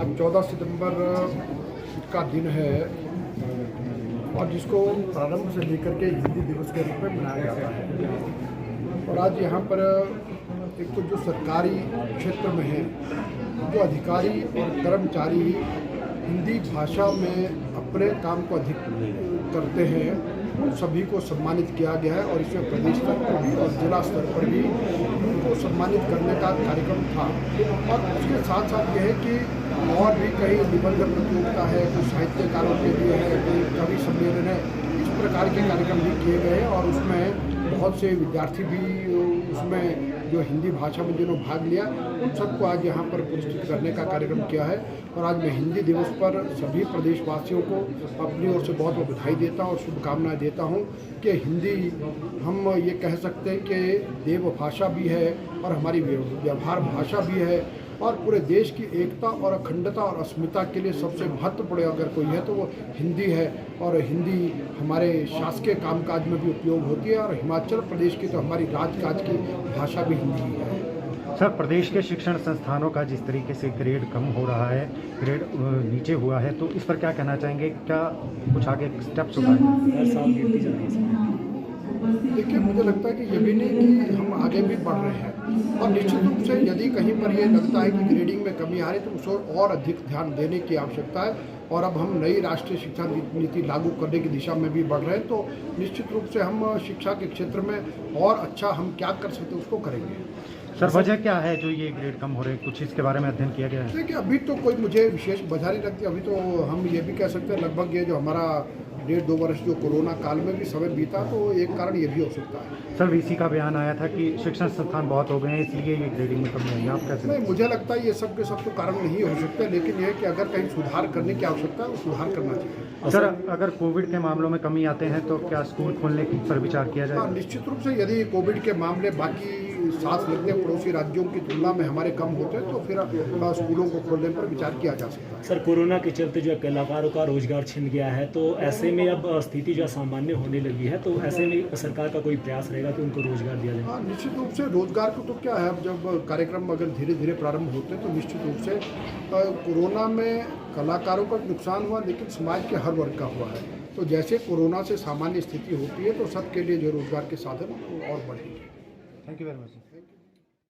आज 14 सितंबर का दिन है और जिसको प्रारंभ से लेकर के हिंदी दिवस के रूप में मनाया जाता है। और आज यहाँ पर एक तो जो सरकारी क्षेत्र में है, जो अधिकारी और कर्मचारी हिंदी भाषा में अपने काम को अधिक करते हैं, उन सभी को सम्मानित किया गया है। और इसमें प्रदेश स्तर पर भी और जिला स्तर पर भी उनको सम्मानित करने का कार्यक्रम था। और उसके साथ साथ यह है कि और भी कई निबंध प्रतियोगिता है, कुछ साहित्यकारों के लिए है, कोई कवि सम्मेलन है, इस प्रकार के कार्यक्रम भी किए गए हैं। और उसमें बहुत से विद्यार्थी भी उसमें जो हिंदी भाषा में जिन्होंने भाग लिया, उन सबको आज यहाँ पर पुरस्कृत करने का कार्यक्रम किया है। और आज मैं हिंदी दिवस पर सभी प्रदेशवासियों को अपनी ओर से बहुत बहुत बधाई देता हूँ और शुभकामनाएं देता हूँ कि हिंदी हम ये कह सकते हैं कि देव भाषा भी है और हमारी व्यवहार भाषा भी है। और पूरे देश की एकता और अखंडता और अस्मिता के लिए सबसे महत्वपूर्ण अगर कोई है तो वो हिंदी है। और हिंदी हमारे शासकीय कामकाज में भी उपयोग होती है। और हिमाचल प्रदेश की तो हमारी राजकाज की भाषा भी हिंदी ही है। सर, प्रदेश के शिक्षण संस्थानों का जिस तरीके से ग्रेड कम हो रहा है, ग्रेड नीचे हुआ है, तो इस पर क्या कहना चाहेंगे? क्या कुछ आगे स्टेप्स उठाएं? हर साल गिरती जा रही है। देखिए, मुझे लगता है कि ये भी नहीं कि हम आगे भी बढ़ रहे हैं। और निश्चित रूप से यदि कहीं पर ये लगता है कि ग्रेडिंग में कमी आ रही है तो उस और अधिक ध्यान देने की आवश्यकता है। और अब हम नई राष्ट्रीय शिक्षा नीति लागू करने की दिशा में भी बढ़ रहे हैं, तो निश्चित रूप से हम शिक्षा के क्षेत्र में और अच्छा हम क्या कर सकते हैं उसको करेंगे। सर, वजह क्या है जो ये ग्रेड कम हो रहे हैं? कुछ इसके बारे में अध्ययन किया गया है? देखिए, अभी तो कोई मुझे विशेष वजह नहीं लगती। अभी तो हम ये भी कह सकते हैं लगभग ये जो हमारा 1.5-2 वर्ष जो कोरोना काल में भी समय बीता, तो एक कारण ये भी हो सकता है। सर, वीसी का बयान आया था कि शिक्षण संस्थान बहुत हो गए हैं, इसलिए ये ग्रेडिंग में कमी आई है। आप कैसे? नहीं, मुझे लगता है ये सब के सब तो कारण नहीं हो सकते, लेकिन ये है कि अगर कहीं सुधार करने की आवश्यकता है वो सुधार करना चाहिए। सर, अगर कोविड के मामलों में कमी आते हैं तो क्या स्कूल खोलने पर विचार किया जाएगा? निश्चित रूप से यदि कोविड के मामले बाकी साथ लगते पड़ोसी राज्यों की तुलना में हमारे कम होते हैं तो फिर स्कूलों को खोलने पर विचार किया जा सकता है। सर, कोरोना के चलते जो कलाकारों का रोजगार छिन गया है, तो ऐसे में अब स्थिति जो सामान्य होने लगी है, तो ऐसे में सरकार का कोई प्रयास रहेगा कि उनको रोजगार दिया जाए? हाँ, निश्चित रूप से रोजगार को तो क्या है, अब जब कार्यक्रम अगर धीरे धीरे प्रारंभ होते हैं तो निश्चित रूप से कोरोना में कलाकारों का नुकसान हुआ, लेकिन समाज के हर वर्ग का हुआ है। तो जैसे कोरोना से सामान्य स्थिति होती है तो सबके लिए जो रोजगार के साधन और बढ़ेंगे। Thank you very much.